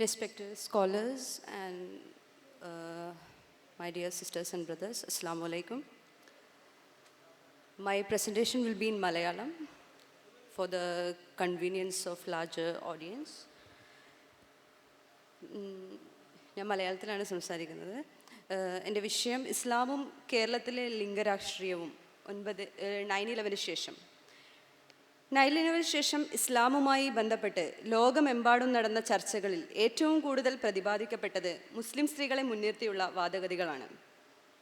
Respected scholars and my dear sisters and brothers, Assalamu alaikum. My presentation will be in Malayalam for the convenience of larger audience. ഞാൻ മലയാളത്തിലാണ് സംസാരിക്കുന്നത്. എൻ്റെ വിഷയം ഇസ്ലാമും കേരളത്തിലെ ലിംഗരാഷ്ട്രീയവും 9/11 ശേഷം. 9/11 ശേഷം ഇസ്ലാമുമായി ബന്ധപ്പെട്ട് ലോകമെമ്പാടും നടന്ന ചർച്ചകളിൽ ഏറ്റവും കൂടുതൽ പ്രതിപാദിക്കപ്പെട്ടത് മുസ്ലിം സ്ത്രീകളെ മുൻനിർത്തിയുള്ള വാദഗതികളാണ്.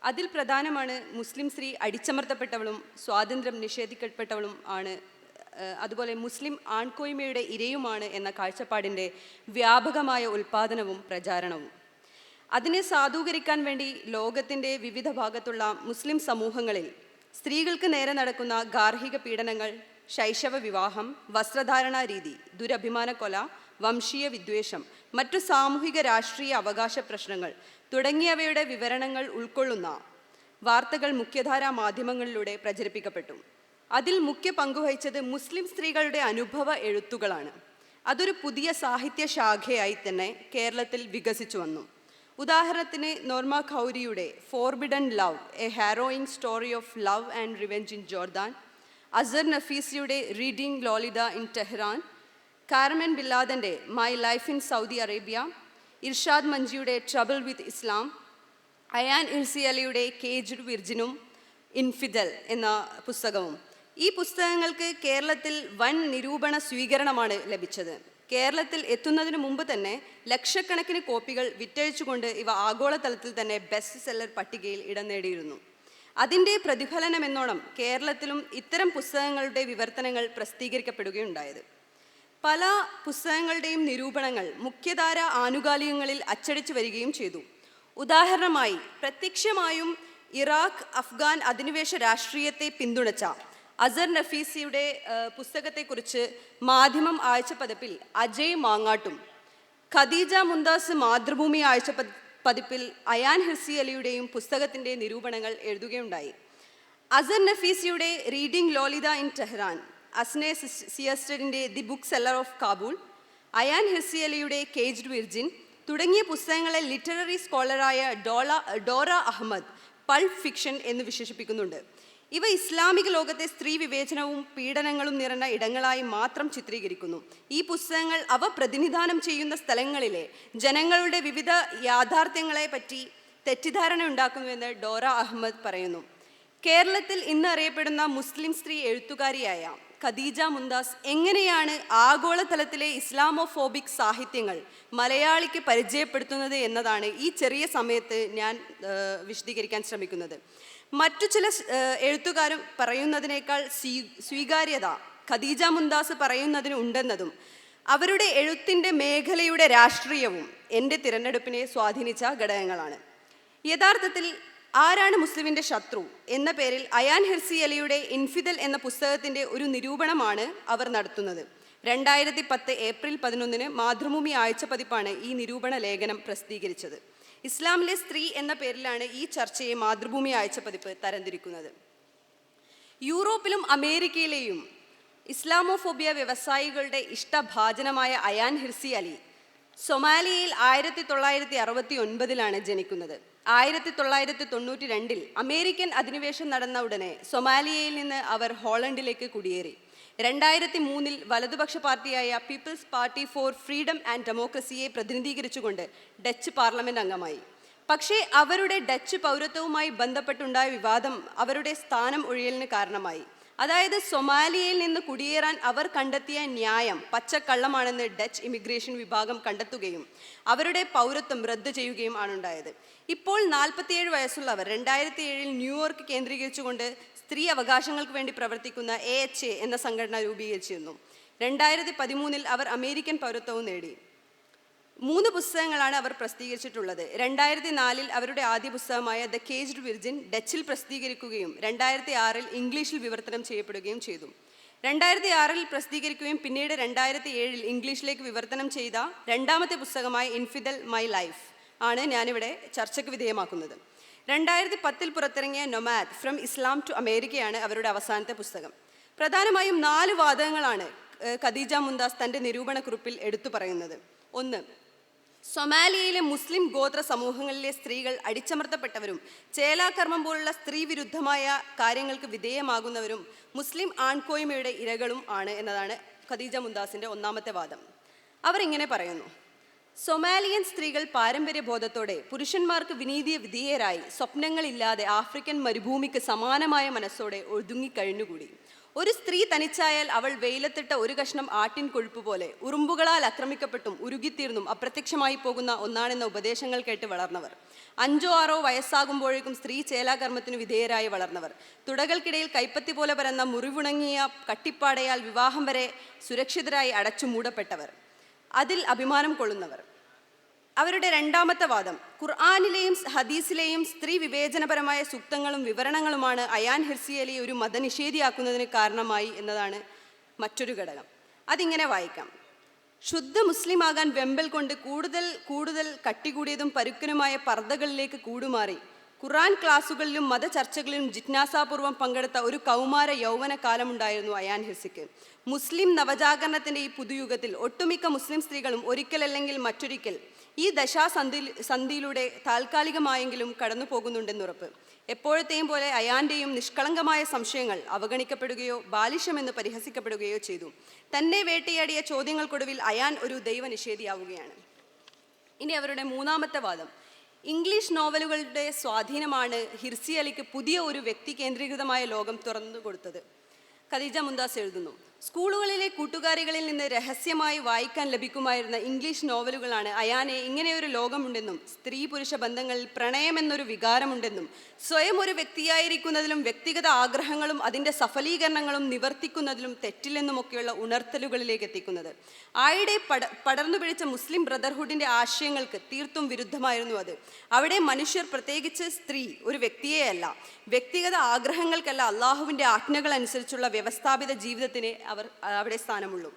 അതിൽ പ്രധാനമാണ് മുസ്ലിം സ്ത്രീ അടിച്ചമർത്തപ്പെട്ടവളും സ്വാതന്ത്ര്യം നിഷേധിക്കപ്പെട്ടവളും ആണ്, അതുപോലെ മുസ്ലിം ആൺകോയ്മയുടെ ഇരയുമാണ് എന്ന കാഴ്ചപ്പാടിൻ്റെ വ്യാപകമായ ഉൽപ്പാദനവും പ്രചാരണവും. അതിനെ സാധൂകരിക്കാൻ വേണ്ടി ലോകത്തിൻ്റെ വിവിധ ഭാഗത്തുള്ള മുസ്ലിം സമൂഹങ്ങളിൽ സ്ത്രീകൾക്ക് നേരെ നടക്കുന്ന ഗാർഹിക പീഡനങ്ങൾ, ശൈശവ വിവാഹം, വസ്ത്രധാരണാ രീതി, ദുരഭിമാനക്കൊല, വംശീയ വിദ്വേഷം, മറ്റു സാമൂഹിക രാഷ്ട്രീയ അവകാശ പ്രശ്നങ്ങൾ തുടങ്ങിയവയുടെ വിവരണങ്ങൾ ഉൾക്കൊള്ളുന്ന വാർത്തകൾ മുഖ്യധാരാ മാധ്യമങ്ങളിലൂടെ പ്രചരിപ്പിക്കപ്പെട്ടു. അതിൽ മുഖ്യ പങ്കുവഹിച്ചത് മുസ്ലിം സ്ത്രീകളുടെ അനുഭവ എഴുത്തുകളാണ്. അതൊരു പുതിയ സാഹിത്യ ശാഖയായി തന്നെ കേരളത്തിൽ വികസിച്ചു വന്നു. ഉദാഹരണത്തിന് നോർമ ഖൗരിയുടെ Forbidden Love, a harrowing story of love and revenge in Jordan, Azar നഫീസിയുടെ Reading Lolita in Tehran, Carmen ബില്ലാദൻ്റെ My Life in Saudi Arabia, Irshad മഞ്ജിയുടെ Trouble with Islam, Ayaan Irsi അലിയുടെ കേജ്ഡ് വിർജിനും ഇൻഫിദൽ എന്ന പുസ്തകവും. ഈ പുസ്തകങ്ങൾക്ക് കേരളത്തിൽ വൻ നിരൂപണ സ്വീകരണമാണ് ലഭിച്ചത്. കേരളത്തിൽ എത്തുന്നതിന് മുമ്പ് തന്നെ ലക്ഷക്കണക്കിന് കോപ്പികൾ വിറ്റഴിച്ചുകൊണ്ട് ഇവ ആഗോളതലത്തിൽ തന്നെ ബെസ്റ്റ് സെല്ലർ പട്ടികയിൽ ഇടം നേടിയിരുന്നു. അതിൻ്റെ പ്രതിഫലനമെന്നോണം കേരളത്തിലും ഇത്തരം പുസ്തകങ്ങളുടെ വിവർത്തനങ്ങൾ പ്രസിദ്ധീകരിക്കപ്പെടുകയുണ്ടായത്. പല പുസ്തകങ്ങളുടെയും നിരൂപണങ്ങൾ മുഖ്യധാര ആനുകാലികങ്ങളിൽ അച്ചടിച്ചു വരികയും ചെയ്തു. ഉദാഹരണമായി പ്രത്യക്ഷമായും ഇറാഖ്, അഫ്ഗാൻ അധിനിവേശ രാഷ്ട്രീയത്തെ പിന്തുണച്ച അസർ നഫീസിയുടെ പുസ്തകത്തെക്കുറിച്ച് മാധ്യമം ആഴ്ചപ്പതിപ്പിൽ അജയ് മാങ്ങാട്ടും, ഖദീജ മുംതാസ് മാതൃഭൂമി ആഴ്ചപ്പതിപ്പിൽ അയാൻ ഹിർസി അലിയുടെയും പുസ്തകത്തിൻ്റെ നിരൂപണങ്ങൾ എഴുതുകയുണ്ടായി. അസർ നഫീസിയുടെ Reading Lolita in Tehran, Asne സിയസ്റ്ററിൻ്റെ the Book Seller of Kabul, Ayaan Hirsi അലിയുടെ കേജ്ഡ് വിർജിൻ തുടങ്ങിയ പുസ്തകങ്ങളെ ലിറ്റററി സ്കോളറായ ഡോറ അഹമ്മദ് പൾപ്പ് ഫിക്ഷൻ എന്ന് വിശേഷിപ്പിക്കുന്നുണ്ട്. ഇവ ഇസ്ലാമിക ലോകത്തെ സ്ത്രീ വിവേചനവും പീഡനങ്ങളും നിറഞ്ഞ ഇടങ്ങളായി മാത്രം ചിത്രീകരിക്കുന്നു. ഈ പുസ്തകങ്ങൾ അവ പ്രതിനിധാനം ചെയ്യുന്ന സ്ഥലങ്ങളിലെ ജനങ്ങളുടെ വിവിധ യാഥാർത്ഥ്യങ്ങളെ പറ്റി തെറ്റിദ്ധാരണ ഉണ്ടാക്കുന്നുവെന്ന് ഡോറ അഹമ്മദ് പറയുന്നു. കേരളത്തിൽ ഇന്ന് അറിയപ്പെടുന്ന മുസ്ലിം സ്ത്രീ എഴുത്തുകാരിയായ ഖദീജ മുംതാസ് എങ്ങനെയാണ് ആഗോളതലത്തിലെ ഇസ്ലാമോഫോബിക് സാഹിത്യങ്ങൾ മലയാളിക്ക് പരിചയപ്പെടുത്തുന്നത് എന്നതാണ് ഈ ചെറിയ സമയത്ത് ഞാൻ വിശദീകരിക്കാൻ ശ്രമിക്കുന്നത്. മറ്റു ചില എഴുത്തുകാരും പറയുന്നതിനേക്കാൾ സ്വീകാര്യത ഖദീജ മുംതാസ് പറയുന്നതിന് ഉണ്ടെന്നതും അവരുടെ എഴുത്തിൻ്റെ മേഖലയുടെ രാഷ്ട്രീയവും എൻ്റെ തിരഞ്ഞെടുപ്പിനെ സ്വാധീനിച്ച ഘടകങ്ങളാണ്. യഥാർത്ഥത്തിൽ ആരാണ് മുസ്ലിമിൻ്റെ ശത്രു എന്ന പേരിൽ അയാൻ ഹിർസി അലിയുടെ ഇൻഫിദൽ എന്ന പുസ്തകത്തിൻ്റെ ഒരു നിരൂപണമാണ് അവർ നടത്തുന്നത്. 2010 ഏപ്രിൽ 11 മാതൃഭൂമി ആഴ്ചപ്പതിപ്പാണ് ഈ നിരൂപണ ലേഖനം പ്രസിദ്ധീകരിച്ചത്. ഇസ്ലാമിലെ സ്ത്രീ എന്ന പേരിലാണ് ഈ ചർച്ചയെ മാതൃഭൂമി ആഴ്ചപ്പതിപ്പ് തരംതിരിക്കുന്നത്. യൂറോപ്പിലും അമേരിക്കയിലെയും ഇസ്ലാമോഫോബിയ വ്യവസായികളുടെ ഇഷ്ടഭാജനമായ അയാൻ ഹിർസി അലി സൊമാലിയയിൽ 1969 ജനിക്കുന്നത്. 1992 അമേരിക്കൻ അധിനിവേശം നടന്ന ഉടനെ സൊമാലിയയിൽ നിന്ന് അവർ ഹോളണ്ടിലേക്ക് കുടിയേറി. 2003 വലതുപക്ഷ പാർട്ടിയായ People's Party for Freedom and ഡെമോക്രസിയെ പ്രതിനിധീകരിച്ചുകൊണ്ട് ഡച്ച് പാർലമെൻറ്റ് അംഗമായി. പക്ഷേ അവരുടെ ഡച്ച് പൗരത്വവുമായി ബന്ധപ്പെട്ടുണ്ടായ വിവാദം അവരുടെ സ്ഥാനം ഒഴിയലിന് കാരണമായി. അതായത് സൊമാലിയയിൽ നിന്ന് കുടിയേറാൻ അവർ കണ്ടെത്തിയ ന്യായം പച്ചക്കള്ളമാണെന്ന് ഡച്ച് ഇമിഗ്രേഷൻ വിഭാഗം കണ്ടെത്തുകയും അവരുടെ പൗരത്വം റദ്ദ് ചെയ്യുകയും ആണുണ്ടായത്. ഇപ്പോൾ 47 വയസ്സുള്ളവർ 2007 ന്യൂയോർക്ക് കേന്ദ്രീകരിച്ചുകൊണ്ട് സ്ത്രീ അവകാശങ്ങൾക്ക് വേണ്ടി പ്രവർത്തിക്കുന്ന AHA എന്ന സംഘടന രൂപീകരിച്ചിരുന്നു. 2013 അവർ അമേരിക്കൻ പൗരത്വവും നേടി. 3 പുസ്തകങ്ങളാണ് അവർ പ്രസിദ്ധീകരിച്ചിട്ടുള്ളത്. 2004 അവരുടെ ആദ്യ പുസ്തകമായ ദ കേജ്ഡ് വിർജിൻ ഡച്ചിൽ പ്രസിദ്ധീകരിക്കുകയും 2006 ഇംഗ്ലീഷിൽ വിവർത്തനം ചെയ്യപ്പെടുകയും ചെയ്തു. 2006 പ്രസിദ്ധീകരിക്കുകയും പിന്നീട് 2007 ഇംഗ്ലീഷിലേക്ക് വിവർത്തനം ചെയ്ത രണ്ടാമത്തെ പുസ്തകമായ ഇൻഫിദൽ മൈ ലൈഫ് ആണ് ഞാനിവിടെ ചർച്ചയ്ക്ക് വിധേയമാക്കുന്നത്. 2010 പുറത്തിറങ്ങിയ നൊമാദ് ഫ്രം ഇസ്ലാം ടു അമേരിക്കയാണ് അവരുടെ അവസാനത്തെ പുസ്തകം. പ്രധാനമായും 4 വാദങ്ങളാണ് ഖദീജ മുംതാസ് തൻ്റെ നിരൂപണക്കുറിപ്പിൽ എടുത്തു പറയുന്നത്. 1, സൊമാലിയയിലെ മുസ്ലിം ഗോത്ര സമൂഹങ്ങളിലെ സ്ത്രീകൾ അടിച്ചമർത്തപ്പെട്ടവരും ചേലാകർമ്മം പോലുള്ള സ്ത്രീ വിരുദ്ധമായ കാര്യങ്ങൾക്ക് വിധേയമാകുന്നവരും മുസ്ലിം ആൺകോയ്മയുടെ ഇരകളും ആണ് എന്നതാണ് ഖദീജ മുംതാസിൻ്റെ ഒന്നാമത്തെ വാദം. അവർ ഇങ്ങനെ പറയുന്നു: സൊമാലിയൻ സ്ത്രീകൾ പാരമ്പര്യബോധത്തോടെ പുരുഷന്മാർക്ക് വിധേയരായി സ്വപ്നങ്ങളില്ലാതെ ആഫ്രിക്കൻ മരുഭൂമിക്ക് സമാനമായ മനസ്സോടെ ഒതുങ്ങിക്കഴിഞ്ഞുകൂടി. ഒരു സ്ത്രീ തനിച്ചായാൽ അവൾ വെയിലത്തിട്ട ഒരു കഷ്ണം ആട്ടിൻ കൊഴുപ്പ് പോലെ ഉറുമ്പുകളാൽ ആക്രമിക്കപ്പെട്ടും ഉരുകിത്തീർന്നും അപ്രത്യക്ഷമായി പോകുന്ന ഒന്നാണെന്ന ഉപദേശങ്ങൾ കേട്ട് വളർന്നവർ. 5 or 6 വയസ്സാകുമ്പോഴേക്കും സ്ത്രീ ചേലാകർമ്മത്തിനു വിധേയരായി വളർന്നവർ. തുടകൾക്കിടയിൽ കൈപ്പത്തി പോലെ പരന്ന മുറിവുണങ്ങിയ കട്ടിപ്പാടയാൽ വിവാഹം വരെ സുരക്ഷിതരായി അടച്ചു മൂടപ്പെട്ടവർ, അതിൽ അഭിമാനം കൊള്ളുന്നവർ. അവരുടെ രണ്ടാമത്തെ വാദം, ഖുർആനിലെയും ഹദീസിലെയും സ്ത്രീ വിവേചനപരമായ സൂക്തങ്ങളും വിവരണങ്ങളുമാണ് അയാൻ ഹിർസി അലിയെ ഒരു മതനിഷേധിയാക്കുന്നതിന് കാരണമായി എന്നതാണ് മറ്റൊരു ഘടകം. അതിങ്ങനെ വായിക്കാം: ശുദ്ധ മുസ്ലിമാകാൻ വെമ്പൽ കൊണ്ട് കൂടുതൽ കട്ടികൂടിയതും പരുക്കനുമായ പർദ്ദകളിലേക്ക് കൂടുമാറി ഖുർആൻ ക്ലാസുകളിലും മതചർച്ചകളിലും ജിജ്ഞാസാപൂർവം പങ്കെടുത്ത ഒരു കൗമാര യൗവന കാലമുണ്ടായിരുന്നു അയാൻ ഹിർസിക്ക്. മുസ്ലിം നവജാഗരണത്തിൻ്റെ ഈ പുതുയുഗത്തിൽ ഒട്ടുമിക്ക മുസ്ലിം സ്ത്രീകളും ഒരിക്കലല്ലെങ്കിൽ മറ്റൊരിക്കൽ ഈ ദശാസന്ധിയിലൂടെ താൽക്കാലികമായെങ്കിലും കടന്നു പോകുന്നുണ്ടെന്നുറപ്പ്. എപ്പോഴത്തെയും പോലെ അയാൻ്റെയും നിഷ്കളങ്കമായ സംശയങ്ങൾ അവഗണിക്കപ്പെടുകയോ ബാലിഷ്യമെന്ന് പരിഹസിക്കപ്പെടുകയോ ചെയ്തു. തന്നെ വേട്ടയാടിയ ചോദ്യങ്ങൾക്കൊടുവിൽ അയാൻ ഒരു ദൈവനിഷേധിയാവുകയാണ്. ഇനി അവരുടെ മൂന്നാമത്തെ വാദം, ഇംഗ്ലീഷ് നോവലുകളുടെ സ്വാധീനമാണ് ഹിർസി അലിക്ക് പുതിയ ഒരു വ്യക്തി കേന്ദ്രീകൃതമായ ലോകം തുറന്നു കൊടുത്തത്. ഖദീജ മുംതാസ് എഴുതുന്നു: സ്കൂളുകളിലെ കൂട്ടുകാരികളിൽ നിന്ന് രഹസ്യമായി വായിക്കാൻ ലഭിക്കുമായിരുന്ന ഇംഗ്ലീഷ് നോവലുകളാണ് അയാനെ ഇങ്ങനെയൊരു ലോകമുണ്ടെന്നും സ്ത്രീ പുരുഷ ബന്ധങ്ങളിൽ പ്രണയമെന്നൊരു വികാരമുണ്ടെന്നും സ്വയം ഒരു വ്യക്തിയായിരിക്കുന്നതിലും വ്യക്തിഗത ആഗ്രഹങ്ങളും അതിൻ്റെ സഫലീകരണങ്ങളും നിവർത്തിക്കുന്നതിലും തെറ്റില്ലെന്നുമൊക്കെയുള്ള ഉണർത്തലുകളിലേക്ക് എത്തിക്കുന്നത്. ആയിടെ പടർന്നു പിടിച്ച മുസ്ലിം ബ്രദർഹുഡിൻ്റെ ആശയങ്ങൾക്ക് തീർത്തും വിരുദ്ധമായിരുന്നു അത്. അവിടെ മനുഷ്യർ, പ്രത്യേകിച്ച് സ്ത്രീ, ഒരു വ്യക്തിയെയല്ല, വ്യക്തിഗത ആഗ്രഹങ്ങൾക്കല്ല, അള്ളാഹുവിൻ്റെ ആജ്ഞകൾ അനുസരിച്ചുള്ള വ്യവസ്ഥാപിത ജീവിതത്തിന് അവിടെ സ്ഥാനമുള്ളൂ.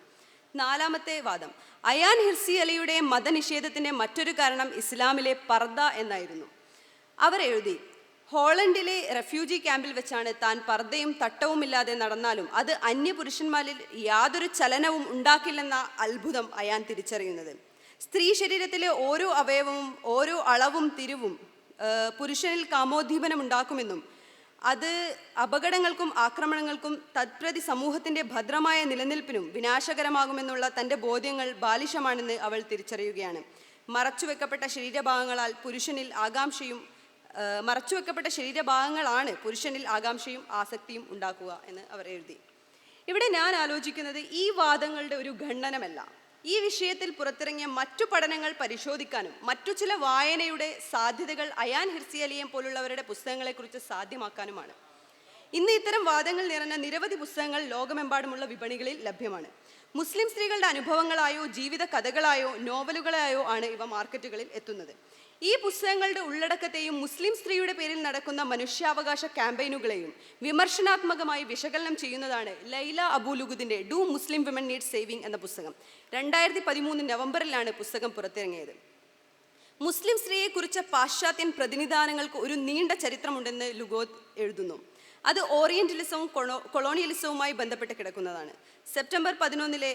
നാലാമത്തെ വാദം, അയാൻ ഹിർസി അലിയുടെ മതനിഷേധത്തിൻ്റെ മറ്റൊരു കാരണം ഇസ്ലാമിലെ പർദ്ദ എന്നായിരുന്നു. അവർ എഴുതി: ഹോളണ്ടിലെ റെഫ്യൂജി ക്യാമ്പിൽ വെച്ചാണ് താൻ പർദ്ദയും തട്ടവുമില്ലാതെ നടന്നാലും അത് അന്യപുരുഷന്മാരിൽ യാതൊരു ചലനവും ഉണ്ടാക്കില്ലെന്ന അത്ഭുതം അയാൻ തിരിച്ചറിയുന്നത്. സ്ത്രീ ശരീരത്തിലെ ഓരോ അവയവവും ഓരോ അളവും തിരിവും പുരുഷനിൽ കാമോദ്ദീപനം ഉണ്ടാക്കുമെന്നും അത് അപകടങ്ങൾക്കും ആക്രമണങ്ങൾക്കും തത്പ്രതി സമൂഹത്തിൻ്റെ ഭദ്രമായ നിലനിൽപ്പിനും വിനാശകരമാകുമെന്നുള്ള തൻ്റെ ബോധ്യങ്ങൾ ബാലിശമാണെന്ന് അവൾ തിരിച്ചറിയുകയാണ്. മറച്ചുവെക്കപ്പെട്ട ശരീരഭാഗങ്ങളാണ് പുരുഷനിൽ ആകാംക്ഷയും ആസക്തിയും ഉണ്ടാക്കുക എന്ന് അവർ എഴുതി. ഇവിടെ ഞാൻ ആലോചിക്കുന്നത് ഈ വാദങ്ങളുടെ ഒരു ഖണ്ഡനമല്ല, ഈ വിഷയത്തിൽ പുറത്തിറങ്ങിയ മറ്റു പഠനങ്ങൾ പരിശോധിക്കാനും മറ്റു ചില വായനയുടെ സാധ്യതകൾ അയാൻ ഹിർസി അലിയെ പോലുള്ളവരുടെ പുസ്തകങ്ങളെക്കുറിച്ച് സാധ്യമാക്കാനുമാണ്. ഇന്ന് ഇത്തരം വാദങ്ങൾ നിറഞ്ഞ നിരവധി പുസ്തകങ്ങൾ ലോകമെമ്പാടുമുള്ള വിപണികളിൽ ലഭ്യമാണ്. മുസ്ലിം സ്ത്രീകളുടെ അനുഭവങ്ങളായോ ജീവിത കഥകളായോ നോവലുകളായോ ആണ് ഇവ മാർക്കറ്റുകളിൽ എത്തുന്നത്. ഈ പുസ്തകങ്ങളുടെ ഉള്ളടക്കത്തെയും മുസ്ലിം സ്ത്രീയുടെ പേരിൽ നടക്കുന്ന മനുഷ്യാവകാശ ക്യാമ്പയിനുകളെയും വിമർശനാത്മകമായി വിശകലനം ചെയ്യുന്നതാണ് ലൈല അബൂലുഗുദിൻ്റെ Do Muslim Women Need Saving എന്ന പുസ്തകം. 2013 നവംബറിലാണ് പുസ്തകം പുറത്തിറങ്ങിയത്. മുസ്ലിം സ്ത്രീയെക്കുറിച്ച പാശ്ചാത്യൻ പ്രതിനിധാനങ്ങൾക്ക് ഒരു നീണ്ട ചരിത്രമുണ്ടെന്ന് ലുഗോത്ത് എഴുതുന്നു. അത് ഓറിയന്റലിസവും കൊളോണിയലിസവുമായി ബന്ധപ്പെട്ട് കിടക്കുന്നതാണ്. സെപ്റ്റംബർ 11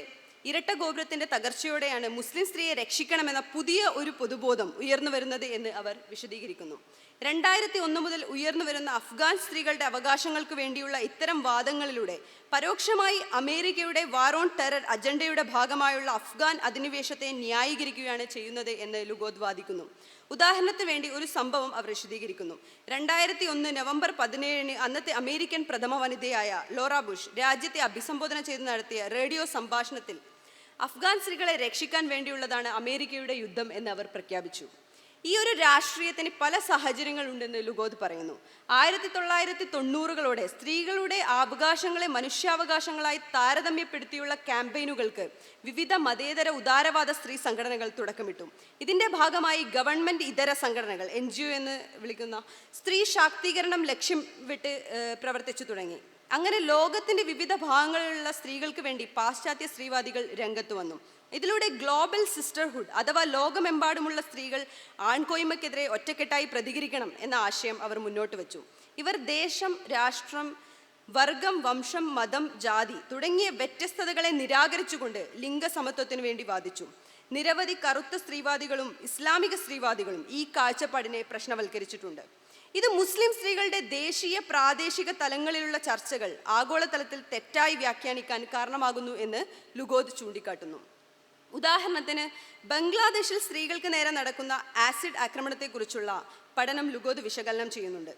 ഇരട്ട ഗോപുരത്തിൻ്റെ തകർച്ചയോടെയാണ് മുസ്ലിം സ്ത്രീയെ രക്ഷിക്കണമെന്ന പുതിയ ഒരു പൊതുബോധം ഉയർന്നു വരുന്നത് എന്ന് അവർ വിശദീകരിക്കുന്നു. 2001 മുതൽ ഉയർന്നു വരുന്ന അഫ്ഗാൻ സ്ത്രീകളുടെ അവകാശങ്ങൾക്ക് വേണ്ടിയുള്ള ഇത്തരം വാദങ്ങളിലൂടെ പരോക്ഷമായി അമേരിക്കയുടെ വാർ ഓൺ ടെറർ അജണ്ടയുടെ ഭാഗമായുള്ള അഫ്ഗാൻ അധിനിവേശത്തെ ന്യായീകരിക്കുകയാണ് ചെയ്യുന്നത് എന്ന് ലുഗോത്ത് വാദിക്കുന്നു. ഉദാഹരണത്തിന് വേണ്ടി ഒരു സംഭവം അവർ വിശദീകരിക്കുന്നു. 2001 നവംബർ 17 അന്നത്തെ അമേരിക്കൻ പ്രഥമ വനിതയായ ലോറ ബുഷ് രാജ്യത്തെ അഭിസംബോധന ചെയ്ത് നടത്തിയ റേഡിയോ സംഭാഷണത്തിൽ അഫ്ഗാൻ സ്ത്രീകളെ രക്ഷിക്കാൻ വേണ്ടിയുള്ളതാണ് അമേരിക്കയുടെ യുദ്ധം എന്ന് അവർ പ്രഖ്യാപിച്ചു. ഈ ഒരു രാഷ്ട്രീയത്തിന് പല സാഹചര്യങ്ങളുണ്ടെന്ന് ലുഗോത്ത് പറയുന്നു. 1990കളോടെ സ്ത്രീകളുടെ അവകാശങ്ങളെ മനുഷ്യാവകാശങ്ങളായി താരതമ്യപ്പെടുത്തിയുള്ള ക്യാമ്പയിനുകൾക്ക് വിവിധ മതേതര ഉദാരവാദ സ്ത്രീ സംഘടനകൾ തുടക്കമിട്ടു. ഇതിൻ്റെ ഭാഗമായി ഗവൺമെൻറ് ഇതര സംഘടനകൾ NGO എന്ന് വിളിക്കുന്ന സ്ത്രീ ശാക്തീകരണം ലക്ഷ്യം വിട്ട് പ്രവർത്തിച്ചു തുടങ്ങി. അങ്ങനെ ലോകത്തിൻ്റെ വിവിധ ഭാഗങ്ങളിലുള്ള സ്ത്രീകൾക്ക് വേണ്ടി പാശ്ചാത്യ സ്ത്രീവാദികൾ രംഗത്ത് വന്നു. ഇതിലൂടെ ഗ്ലോബൽ സിസ്റ്റർഹുഡ് അഥവാ ലോകമെമ്പാടുമുള്ള സ്ത്രീകൾ ആൺകോയ്മയ്ക്കെതിരെ ഒറ്റക്കെട്ടായി പ്രതികരിക്കണം എന്ന ആശയം അവർ മുന്നോട്ട് വെച്ചു. ഇവർ ദേശം, രാഷ്ട്രം, വർഗം, വംശം, മതം, ജാതി തുടങ്ങിയ വ്യത്യസ്തതകളെ നിരാകരിച്ചുകൊണ്ട് ലിംഗസമത്വത്തിന് വേണ്ടി വാദിച്ചു. നിരവധി കറുത്ത സ്ത്രീവാദികളും ഇസ്ലാമിക സ്ത്രീവാദികളും ഈ കാഴ്ചപ്പാടിനെ പ്രശ്നവൽക്കരിച്ചിട്ടുണ്ട്. ഇത് മുസ്ലിം സ്ത്രീകളുടെ ദേശീയ പ്രാദേശിക തലങ്ങളിലുള്ള ചർച്ചകൾ ആഗോളതലത്തിൽ തെറ്റായി വ്യാഖ്യാനിക്കാൻ കാരണമാകുന്നു എന്ന് ലുഗോദ് ചൂണ്ടിക്കാട്ടുന്നു. ഉദാഹരണത്തിന് ബംഗ്ലാദേശിൽ സ്ത്രീകൾക്ക് നേരെ നടക്കുന്ന ആസിഡ് ആക്രമണത്തെക്കുറിച്ചുള്ള പഠനം ലുഗോദ് വിശകലനം ചെയ്യുന്നുണ്ട്.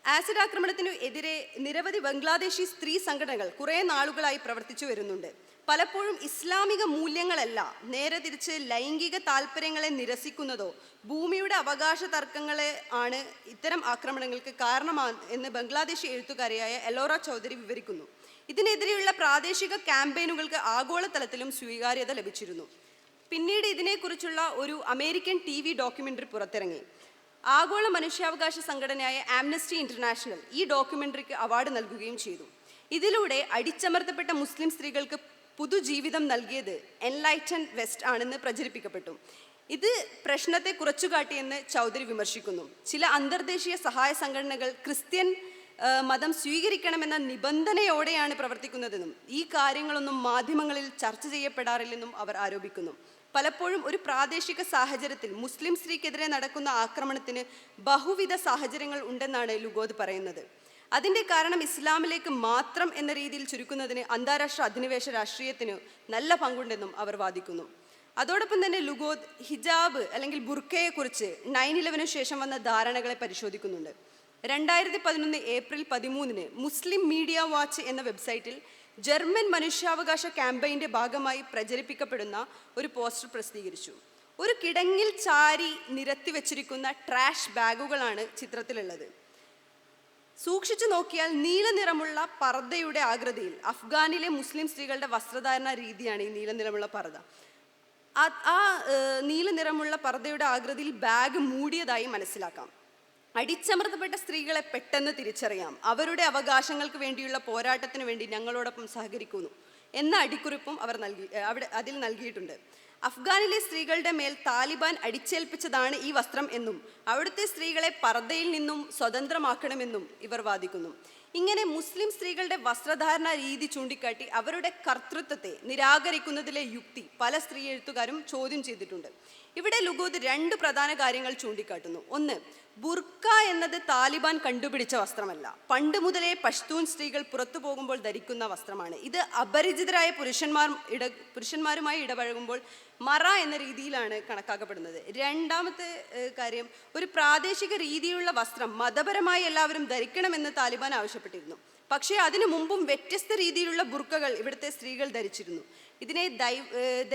ആസിഡ് ആക്രമണത്തിനു എതിരെ നിരവധി ബംഗ്ലാദേശി സ്ത്രീ സംഘടനകൾ കുറേ നാളുകളായി പ്രവർത്തിച്ചു വരുന്നുണ്ട്. പലപ്പോഴും ഇസ്ലാമിക മൂല്യങ്ങളല്ല, നേരെ തിരിച്ച് ലൈംഗിക താല്പര്യങ്ങളെ നിരസിക്കുന്നതോ ഭൂമിയുടെ അവകാശ തർക്കങ്ങളെ ആണ് ഇത്തരം ആക്രമണങ്ങൾക്ക് കാരണമാണ് എന്ന് ബംഗ്ലാദേശി എഴുത്തുകാരിയായ എലോറ ചൗധരി വിവരിക്കുന്നു. ഇതിനെതിരെയുള്ള പ്രാദേശിക ക്യാമ്പയിനുകൾക്ക് ആഗോളതലത്തിലും സ്വീകാര്യത ലഭിച്ചിരുന്നു. പിന്നീട് ഇതിനെക്കുറിച്ചുള്ള ഒരു അമേരിക്കൻ TV ഡോക്യുമെൻ്ററി പുറത്തിറങ്ങി. ആഗോള മനുഷ്യാവകാശ സംഘടനയായ ആംനസ്റ്റി ഇൻ്റർനാഷണൽ ഈ ഡോക്യുമെൻ്ററിക്ക് അവാർഡ് നൽകുകയും ചെയ്തു. ഇതിലൂടെ അടിച്ചമർത്തപ്പെട്ട മുസ്ലിം സ്ത്രീകൾക്ക് പുതുജീവിതം നൽകിയത് എൻലൈറ്റൻഡ് വെസ്റ്റ് ആണെന്ന് പ്രചരിപ്പിക്കപ്പെട്ടു. ഇത് പ്രശ്നത്തെ കുറച്ചുകാട്ടിയെന്ന് ചൗധരി വിമർശിക്കുന്നു. ചില അന്തർദേശീയ സഹായ സംഘടനകൾ ക്രിസ്ത്യൻ മതം സ്വീകരിക്കണമെന്ന നിബന്ധനയോടെയാണ് പ്രവർത്തിക്കുന്നതെന്നും ഈ കാര്യങ്ങളൊന്നും മാധ്യമങ്ങളിൽ ചർച്ച ചെയ്യപ്പെടാറില്ലെന്നും അവർ ആരോപിക്കുന്നു. പലപ്പോഴും ഒരു പ്രാദേശിക സാഹചര്യത്തിൽ മുസ്ലിം സ്ത്രീക്കെതിരെ നടക്കുന്ന ആക്രമണത്തിന് ബഹുവിധ സാഹചര്യങ്ങൾ ഉണ്ടെന്നാണ് ലുഗോദ് പറയുന്നത്. അതിൻ്റെ കാരണം ഇസ്ലാമിലേക്ക് മാത്രം എന്ന രീതിയിൽ ചുരുക്കുന്നതിന് അന്താരാഷ്ട്ര അധിനിവേശ രാഷ്ട്രീയത്തിന് നല്ല പങ്കുണ്ടെന്നും അവർ വാദിക്കുന്നു. അതോടൊപ്പം തന്നെ ലുഗോദ് ഹിജാബ് അല്ലെങ്കിൽ ബുർക്കയെക്കുറിച്ച് 9/11 ശേഷം വന്ന ധാരണകളെ പരിശോധിക്കുന്നുണ്ട്. 2011 ഏപ്രിൽ 13 മുസ്ലിം മീഡിയ വാച്ച് എന്ന വെബ്സൈറ്റിൽ ജർമ്മൻ മനുഷ്യാവകാശ ക്യാമ്പയിൻ്റെ ഭാഗമായി പ്രചരിപ്പിക്കപ്പെടുന്ന ഒരു പോസ്റ്റർ പ്രസിദ്ധീകരിച്ചു. ഒരു കിടങ്ങിൽ ചാരി നിരത്തി വച്ചിരിക്കുന്ന ട്രാഷ് ബാഗുകളാണ് ചിത്രത്തിലുള്ളത്. സൂക്ഷിച്ചു നോക്കിയാൽ നീല നിറമുള്ള പർദ്ദയുടെ ആകൃതിയിൽ അഫ്ഗാനിലെ മുസ്ലിം സ്ത്രീകളുടെ വസ്ത്രധാരണ രീതിയാണ് ഈ നീല നിറമുള്ള പർദ്ദ. നീല നിറമുള്ള പർദ്ദയുടെ ആകൃതിയിൽ ബാഗ് മൂടിയതായി മനസ്സിലാക്കാം. അടിച്ചമർത്തപ്പെട്ട സ്ത്രീകളെ പെട്ടെന്ന് തിരിച്ചറിയാം. അവരുടെ അവകാശങ്ങൾക്ക് വേണ്ടിയുള്ള പോരാട്ടത്തിന് വേണ്ടി ഞങ്ങളോടൊപ്പം സഹകരിക്കുന്നു എന്ന അടിക്കുറിപ്പും അതിൽ നൽകിയിട്ടുണ്ട്. അഫ്ഗാനിലെ സ്ത്രീകളുടെ മേൽ താലിബാൻ അടിച്ചേൽപ്പിച്ചതാണ് ഈ വസ്ത്രം എന്നും അവിടുത്തെ സ്ത്രീകളെ പർദ്ദയിൽ നിന്നും സ്വതന്ത്രമാക്കണമെന്നും ഇവർ വാദിക്കുന്നു. ഇങ്ങനെ മുസ്ലിം സ്ത്രീകളുടെ വസ്ത്രധാരണ രീതി ചൂണ്ടിക്കാട്ടി അവരുടെ കർത്തൃത്വത്തെ നിരാകരിക്കുന്നതിലെ യുക്തി പല സ്ത്രീ എഴുത്തുകാരും ചോദ്യം ചെയ്തിട്ടുണ്ട്. ഇവിടെ ലുഗോദ് 2 പ്രധാന കാര്യങ്ങൾ ചൂണ്ടിക്കാട്ടുന്നു. ഒന്ന്, ബുർക്ക എന്നത് താലിബാൻ കണ്ടുപിടിച്ച വസ്ത്രമല്ല. പണ്ട് മുതലേ പഷ്തൂൺ സ്ത്രീകൾ പുറത്തു പോകുമ്പോൾ ധരിക്കുന്ന വസ്ത്രമാണ്. ഇത് അപരിചിതരായ പുരുഷന്മാരുമായി ഇടപഴകുമ്പോൾ മറ എന്ന രീതിയിലാണ് കണക്കാക്കപ്പെടുന്നത്. രണ്ടാമത്തെ കാര്യം, ഒരു പ്രാദേശിക രീതിയിലുള്ള വസ്ത്രം മതപരമായി എല്ലാവരും ധരിക്കണമെന്ന് താലിബാൻ ആവശ്യപ്പെട്ടിരുന്നു. പക്ഷേ അതിനു മുമ്പും വ്യത്യസ്ത രീതിയിലുള്ള ബുർക്കകൾ ഇവിടുത്തെ സ്ത്രീകൾ ധരിച്ചിരുന്നു. ഇതിനെ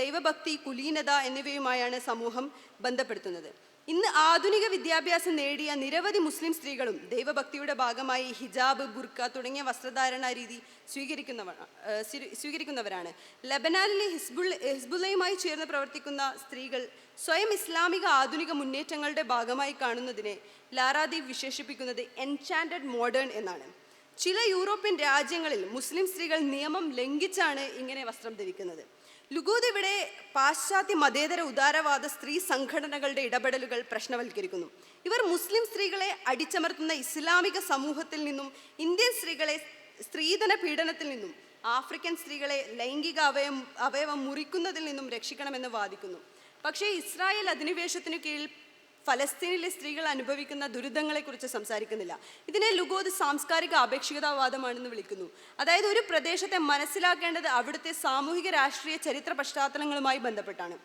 ദൈവഭക്തി, കുലീനത എന്നിവയുമായാണ് സമൂഹം ബന്ധപ്പെടുത്തുന്നത്. ഇന്ന് ആധുനിക വിദ്യാഭ്യാസം നേടിയ നിരവധി മുസ്ലിം സ്ത്രീകളും ദൈവഭക്തിയുടെ ഭാഗമായി ഹിജാബ്, ബുർക്ക തുടങ്ങിയ വസ്ത്രധാരണ രീതി സ്വീകരിക്കുന്നവരാണ്. ലബനാനിലെ ഹിസ്ബുള്ളയുമായി ചേർന്ന് പ്രവർത്തിക്കുന്ന സ്ത്രീകൾ സ്വയം ഇസ്ലാമിക ആധുനിക മുന്നേറ്റങ്ങളുടെ ഭാഗമായി കാണുന്നതിനെ ലാറാദീവ് വിശേഷിപ്പിക്കുന്നത് എൻചാൻറ്റഡ് മോഡേൺ എന്നാണ്. ചില യൂറോപ്യൻ രാജ്യങ്ങളിൽ മുസ്ലിം സ്ത്രീകൾ നിയമം ലംഘിച്ചാണ് ഇങ്ങനെ വസ്ത്രം ധരിക്കുന്നത്. ലുഗോദ് ഇവിടെ പാശ്ചാത്യ മതേതര ഉദാരവാദ സ്ത്രീ സംഘടനകളുടെ ഇടപെടലുകൾ പ്രശ്നവൽക്കരിക്കുന്നു. ഇവർ മുസ്ലിം സ്ത്രീകളെ അടിച്ചമർത്തുന്ന ഇസ്ലാമിക സമൂഹത്തിൽ നിന്നും, ഇന്ത്യൻ സ്ത്രീകളെ സ്ത്രീധന പീഡനത്തിൽ നിന്നും, ആഫ്രിക്കൻ സ്ത്രീകളെ ലൈംഗിക അവയവം മുറിക്കുന്നതിൽ നിന്നും രക്ഷിക്കണമെന്ന് വാദിക്കുന്നു. പക്ഷേ ഇസ്രായേൽ അധിനിവേശത്തിനു കീഴിൽ ഫലസ്തീനിലെ സ്ത്രീകൾ അനുഭവിക്കുന്ന ദുരിതങ്ങളെക്കുറിച്ച് സംസാരിക്കുന്നില്ല. ഇതിനെ ലുഗോദ് സാംസ്കാരിക ആപേക്ഷികതാവാദമാണെന്ന് വിളിക്കുന്നു. അതായത് ഒരു പ്രദേശത്തെ മനസ്സിലാക്കേണ്ടത് അവിടുത്തെ സാമൂഹിക രാഷ്ട്രീയ ചരിത്ര പശ്ചാത്തലങ്ങളുമായി ബന്ധപ്പെട്ടാണ്.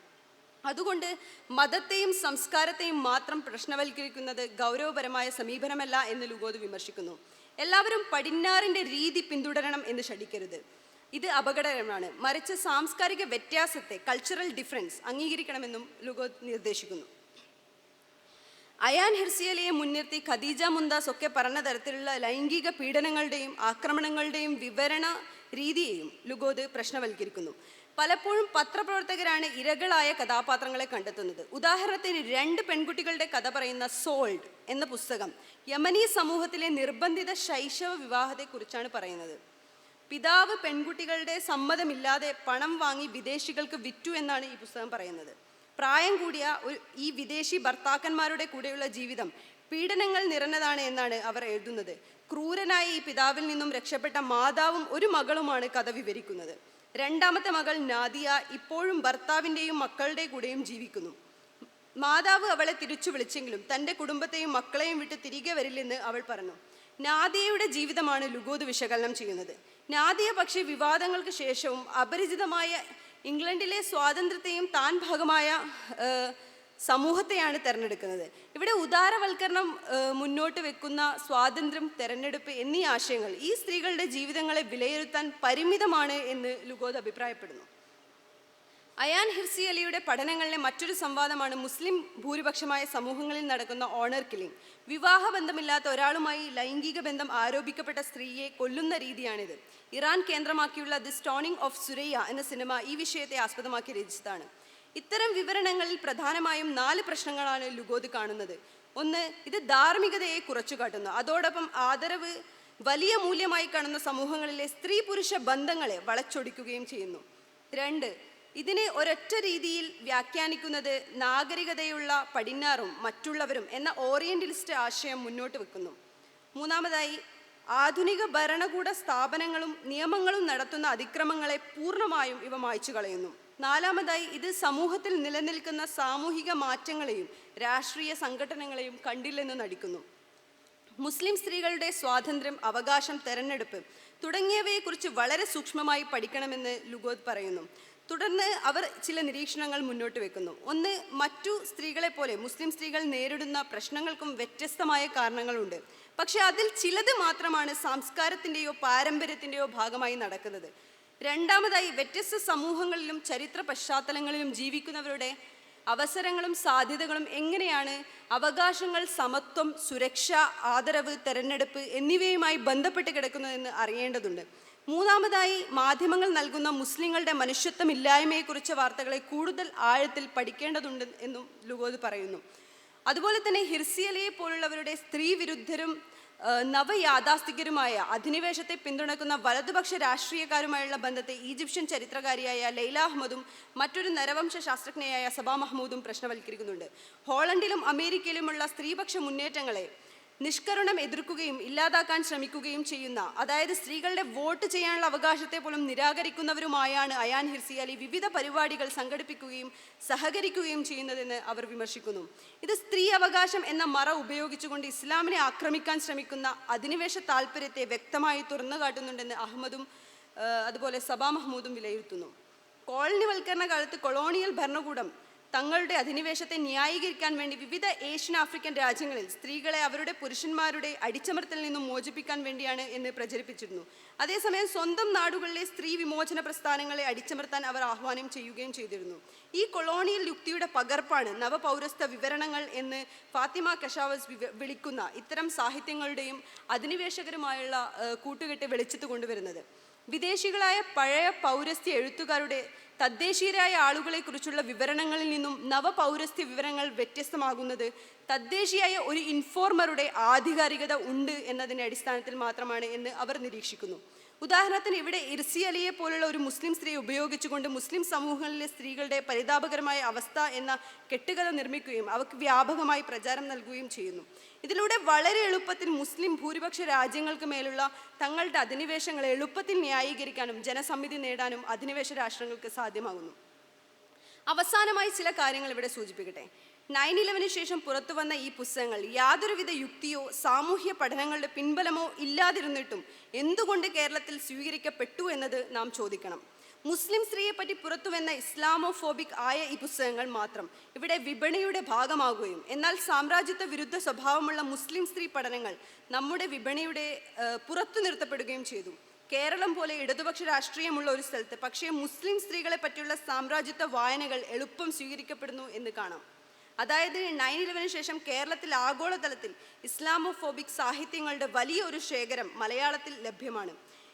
അതുകൊണ്ട് മതത്തെയും സംസ്കാരത്തെയും മാത്രം പ്രശ്നവൽക്കരിക്കുന്നത് ഗൗരവപരമായ സമീപനമല്ല എന്ന് ലുഗോദ് വിമർശിക്കുന്നു. എല്ലാവരും പടിഞ്ഞാറിൻ്റെ രീതി പിന്തുടരണം എന്ന് ശഠിക്കരുത്. ഇത് അപകടകരമാണ്. മറിച്ച് സാംസ്കാരിക വ്യത്യാസത്തെ, കൾച്ചറൽ ഡിഫറൻസ് അംഗീകരിക്കണമെന്നും ലുഗോദ് നിർദ്ദേശിക്കുന്നു. അയാൻ ഹിർസിയലിയെ മുൻനിർത്തി ഖദീജ മുന്താസ് ഒക്കെ പറഞ്ഞ തരത്തിലുള്ള ലൈംഗിക പീഡനങ്ങളുടെയും ആക്രമണങ്ങളുടെയും വിവരണ രീതിയെയും ലുഗോദ് പ്രശ്നവൽക്കരിക്കുന്നു. പലപ്പോഴും പത്രപ്രവർത്തകരാണ് ഇരകളായ കഥാപാത്രങ്ങളെ കണ്ടെത്തുന്നത്. ഉദാഹരണത്തിന് 2 പെൺകുട്ടികളുടെ കഥ പറയുന്ന സോൾഡ് എന്ന പുസ്തകം യമനി സമൂഹത്തിലെ നിർബന്ധിത ശൈശവ വിവാഹത്തെക്കുറിച്ചാണ് പറയുന്നത്. പിതാവ് പെൺകുട്ടികളുടെ സമ്മതമില്ലാതെ പണം വാങ്ങി വിദേശികൾക്ക് വിറ്റു എന്നാണ് ഈ പുസ്തകം പറയുന്നത്. പ്രായം കൂടിയ ഈ വിദേശി ഭർത്താക്കന്മാരുടെ കൂടെയുള്ള ജീവിതം പീഡനങ്ങൾ നിറഞ്ഞതാണ് എന്നാണ് അവർ എഴുതുന്നത്. ക്രൂരനായ ഈ പിതാവിൽ നിന്നും രക്ഷപ്പെട്ട മാതാവും ഒരു മകളുമാണ് കഥ വിവരിക്കുന്നത്. രണ്ടാമത്തെ മകൾ നാദിയ ഇപ്പോഴും ഭർത്താവിൻ്റെയും മക്കളുടെ കൂടെയും ജീവിക്കുന്നു. മാതാവ് അവളെ തിരിച്ചു വിളിച്ചെങ്കിലും തൻ്റെ കുടുംബത്തെയും മക്കളെയും വിട്ട് തിരികെ വരില്ലെന്ന് അവൾ പറഞ്ഞു. നാദിയയുടെ ജീവിതമാണ് ലുഗോദ് വിശകലനം ചെയ്യുന്നത്. നാദിയ പക്ഷേ വിവാദങ്ങൾക്ക് ശേഷവും അപരിചിതമായ ഇംഗ്ലണ്ടിലെ സ്വാതന്ത്ര്യത്തെയും താൻ ഭാഗമായ സമൂഹത്തെയാണ് തിരഞ്ഞെടുക്കുന്നത്. ഇവിടെ ഉദാരവൽക്കരണം മുന്നോട്ട് വെക്കുന്ന സ്വാതന്ത്ര്യം, തെരഞ്ഞെടുപ്പ് എന്നീ ആശയങ്ങൾ ഈ സ്ത്രീകളുടെ ജീവിതങ്ങളെ വിലയിരുത്താൻ പരിമിതമാണ് എന്ന് ലുഗോദ് അഭിപ്രായപ്പെടുന്നു. അയാൻ ഹിർസി അലിയുടെ പഠനങ്ങളിലെ മറ്റൊരു സംവാദമാണ് മുസ്ലിം ഭൂരിപക്ഷമായ സമൂഹങ്ങളിൽ നടക്കുന്ന ഓണർ കില്ലിംഗ്. വിവാഹബന്ധമില്ലാത്ത ഒരാളുമായി ലൈംഗിക ബന്ധം ആരോപിക്കപ്പെട്ട സ്ത്രീയെ കൊല്ലുന്ന രീതിയാണിത്. Iran കേന്ദ്രമാക്കിയുള്ള the stoning of Surayya എന്ന സിനിമ ഈ വിഷയത്തെ ആസ്പദമാക്കി രചിച്ചതാണ്. ഇത്തരം വിവരണങ്ങളിൽ പ്രധാനമായും 4 പ്രശ്നങ്ങളാണ് ലുഗോദ് കാണുന്നത്. 1, ഇത് ധാർമ്മികതയെ കുറച്ചുകാട്ടുന്നു. അതോടൊപ്പം ആദരവ് വലിയ മൂല്യമായി കാണുന്ന സമൂഹങ്ങളിലെ സ്ത്രീ പുരുഷ ബന്ധങ്ങളെ വളച്ചൊടിക്കുകയും ചെയ്യുന്നു. 2, ഇതിനെ ഒരൊറ്റ രീതിയിൽ വ്യാഖ്യാനിക്കുന്നത് നാഗരികതയുള്ള പടിഞ്ഞാറും മറ്റുള്ളവരും എന്ന ഓറിയന്റലിസ്റ്റ് ആശയം മുന്നോട്ട് വെക്കുന്നു. 3, ആധുനിക ഭരണകൂട സ്ഥാപനങ്ങളും നിയമങ്ങളും നടത്തുന്ന അതിക്രമങ്ങളെ പൂർണ്ണമായും ഇവ മായ്ച്ചു കളയുന്നു. 4, ഇത് സമൂഹത്തിൽ നിലനിൽക്കുന്ന സാമൂഹിക മാറ്റങ്ങളെയും രാഷ്ട്രീയ സംഘടനകളെയും കണ്ടില്ലെന്ന് നടിക്കുന്നു. മുസ്ലിം സ്ത്രീകളുടെ സ്വാതന്ത്ര്യം, അവകാശം, തെരഞ്ഞെടുപ്പ് തുടങ്ങിയവയെക്കുറിച്ച് വളരെ സൂക്ഷ്മമായി പഠിക്കണമെന്ന് ലുഗോദ് പറയുന്നു. തുടർന്ന് അവർ ചില നിരീക്ഷണങ്ങൾ മുന്നോട്ട് വെക്കുന്നു. 1, മറ്റു സ്ത്രീകളെ പോലെ മുസ്ലിം സ്ത്രീകൾ നേരിടുന്ന പ്രശ്നങ്ങൾക്കും വ്യത്യസ്തമായ കാരണങ്ങളുണ്ട്. പക്ഷെ അതിൽ ചിലത് മാത്രമാണ് സംസ്കാരത്തിൻ്റെയോ പാരമ്പര്യത്തിൻ്റെയോ ഭാഗമായി നടക്കുന്നത്. 2, വ്യത്യസ്ത സമൂഹങ്ങളിലും ചരിത്ര പശ്ചാത്തലങ്ങളിലും ജീവിക്കുന്നവരുടെ അവസരങ്ങളും സാധ്യതകളും എങ്ങനെയാണ് അവകാശങ്ങൾ, സമത്വം, സുരക്ഷ, ആദരവ്, തെരഞ്ഞെടുപ്പ് എന്നിവയുമായി ബന്ധപ്പെട്ട് കിടക്കുന്നതെന്ന് അറിയേണ്ടതുണ്ട്. 3, മാധ്യമങ്ങൾ നൽകുന്ന മുസ്ലിങ്ങളുടെ മനുഷ്യത്വമില്ലായ്മയെക്കുറിച്ച് വാർത്തകളെ കൂടുതൽ ആഴത്തിൽ പഠിക്കേണ്ടതുണ്ട് എന്നും ലുഗോദ് പറയുന്നു. അതുപോലെ തന്നെ ഹിർസി അലിയെ പോലുള്ളവരുടെ സ്ത്രീ വിരുദ്ധരും നവയാഥാസ്ഥികരുമായ അധിനിവേശത്തെ പിന്തുണയ്ക്കുന്ന വലതുപക്ഷ രാഷ്ട്രീയക്കാരുമായുള്ള ബന്ധത്തെ ഈജിപ്ഷ്യൻ ചരിത്രകാരിയായ ലൈല അഹമ്മദും മറ്റൊരു നരവംശ ശാസ്ത്രജ്ഞയായ സബ മഹ്മൂദും പ്രശ്നവൽക്കരിക്കുന്നുണ്ട്. ഹോളണ്ടിലും അമേരിക്കയിലുമുള്ള സ്ത്രീപക്ഷ മുന്നേറ്റങ്ങളെ നിഷ്കരുണം എതിർക്കുകയും ഇല്ലാതാക്കാൻ ശ്രമിക്കുകയും ചെയ്യുന്ന, അതായത് സ്ത്രീകളുടെ വോട്ട് ചെയ്യാനുള്ള അവകാശത്തെ പോലും നിരാകരിക്കുന്നവരുമായാണ് അയാൻ ഹിർസി അലി വിവിധ പരിപാടികൾ സംഘടിപ്പിക്കുകയും സഹകരിക്കുകയും ചെയ്യുന്നതെന്ന് അവർ വിമർശിക്കുന്നു. ഇത് സ്ത്രീ അവകാശം എന്ന മറ ഉപയോഗിച്ചുകൊണ്ട് ഇസ്ലാമിനെ ആക്രമിക്കാൻ ശ്രമിക്കുന്ന അധിനിവേശ താല്പര്യത്തെ വ്യക്തമായി തുറന്നു കാട്ടുന്നുണ്ടെന്ന് അഹമ്മദും അതുപോലെ സബ മഹ്മൂദും വിലയിരുത്തുന്നു. കോളനിവൽക്കരണ കാലത്ത് കൊളോണിയൽ ഭരണകൂടം തങ്ങളുടെ അധിനിവേശത്തെ ന്യായീകരിക്കാൻ വേണ്ടി വിവിധ ഏഷ്യൻ ആഫ്രിക്കൻ രാജ്യങ്ങളിൽ സ്ത്രീകളെ അവരുടെ പുരുഷന്മാരുടെ അടിച്ചമർത്തലിൽ നിന്നും മോചിപ്പിക്കാൻ വേണ്ടിയാണ് എന്ന് പ്രചരിപ്പിച്ചിരുന്നു. അതേസമയം സ്വന്തം നാടുകളിലെ സ്ത്രീ വിമോചന പ്രസ്ഥാനങ്ങളെ അടിച്ചമർത്താൻ അവർ ആഹ്വാനം ചെയ്യുകയും ചെയ്തിരുന്നു. ഈ കൊളോണിയൽ യുക്തിയുടെ പകർപ്പാണ് നവപൗരസ്ത്യ വിവരണങ്ങൾ എന്ന് ഫാത്തിമ കഷാവസ് വിളിക്കുന്ന ഇത്തരം സാഹിത്യങ്ങളുടെയും അധിനിവേശകരുമായുള്ള കൂട്ടുകെട്ട് വെളിച്ചത്ത് കൊണ്ടുവരുന്നത്. വിദേശികളായ പഴയ പൗരസ്ത്യ എഴുത്തുകാരുടെ തദ്ദേശീയരായ ആളുകളെക്കുറിച്ചുള്ള വിവരണങ്ങളിൽ നിന്നും നവപൗരസ്ത്യ വിവരങ്ങൾ വ്യത്യസ്തമാകുന്നത് തദ്ദേശീയായ ഒരു ഇൻഫോർമറുടെ ആധികാരികത ഉണ്ട് എന്നതിൻ്റെ അടിസ്ഥാനത്തിൽ മാത്രമാണ് എന്ന് അവർ നിരീക്ഷിക്കുന്നു. ഉദാഹരണത്തിന് ഇവിടെ ഇർസി അലിയെ പോലുള്ള ഒരു മുസ്ലിം സ്ത്രീയെ ഉപയോഗിച്ചുകൊണ്ട് മുസ്ലിം സമൂഹങ്ങളിലെ സ്ത്രീകളുടെ പരിതാപകരമായ അവസ്ഥ എന്ന കെട്ടുകഥ നിർമ്മിക്കുകയും അവർക്ക് വ്യാപകമായി പ്രചാരം നൽകുകയും ചെയ്യുന്നു. ഇതിലൂടെ വളരെ എളുപ്പത്തിൽ മുസ്ലിം ഭൂരിപക്ഷ രാജ്യങ്ങൾക്ക് മേലുള്ള തങ്ങളുടെ അധിനിവേശങ്ങളെ എളുപ്പത്തിൽ ന്യായീകരിക്കാനും ജനസമ്മതി നേടാനും അധിനിവേശ രാഷ്ട്രങ്ങൾക്ക് സാധ്യമാകുന്നു. അവസാനമായി ചില കാര്യങ്ങൾ ഇവിടെ സൂചിപ്പിക്കട്ടെ. 9/11 ശേഷം പുറത്തു വന്ന ഈ പുസ്തകങ്ങൾ യാതൊരുവിധ യുക്തിയോ സാമൂഹ്യ പഠനങ്ങളുടെ പിൻബലമോ ഇല്ലാതിരുന്നിട്ടും എന്തുകൊണ്ട് കേരളത്തിൽ സ്വീകരിക്കപ്പെട്ടു എന്നത് നാം ചോദിക്കണം. മുസ്ലിം സ്ത്രീയെപ്പറ്റി പുറത്തുവന്ന ഇസ്ലാമോഫോബിക് ആയ ഈ പുസ്തകങ്ങൾ മാത്രം ഇവിടെ വിപണിയുടെ ഭാഗമാകുകയും എന്നാൽ സാമ്രാജ്യത്വ വിരുദ്ധ സ്വഭാവമുള്ള മുസ്ലിം സ്ത്രീ പഠനങ്ങൾ നമ്മുടെ വിപണിയുടെ പുറത്തു നിർത്തപ്പെടുകയും ചെയ്തു. കേരളം പോലെ ഇടതുപക്ഷ രാഷ്ട്രീയമുള്ള ഒരു സ്ഥലത്ത് പക്ഷേ മുസ്ലിം സ്ത്രീകളെ പറ്റിയുള്ള സാമ്രാജ്യത്വ വായനകൾ എളുപ്പം സ്വീകരിക്കപ്പെടുന്നു എന്ന് കാണാം. അതായത് 9/11 ശേഷം കേരളത്തിൽ ആഗോളതലത്തിൽ ഇസ്ലാമോഫോബിക് സാഹിത്യങ്ങളുടെ വലിയ ഒരു ശേഖരം മലയാളത്തിൽ ലഭ്യമാണ്.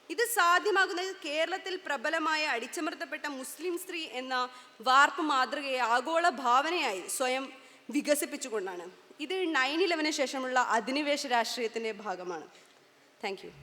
ഇത് സാധ്യമാകുന്നത് കേരളത്തിൽ പ്രബലമായ അടിച്ചമർത്തപ്പെട്ട മുസ്ലിം സ്ത്രീ എന്ന വാർപ്പ് മാതൃകയെ ആഗോള ഭാവനയായി സ്വയം വികസിപ്പിച്ചുകൊണ്ടാണ്. ഇത് 9/11 ശേഷമുള്ള അധിനിവേശ രാഷ്ട്രീയത്തിൻ്റെ ഭാഗമാണ്. Thank you.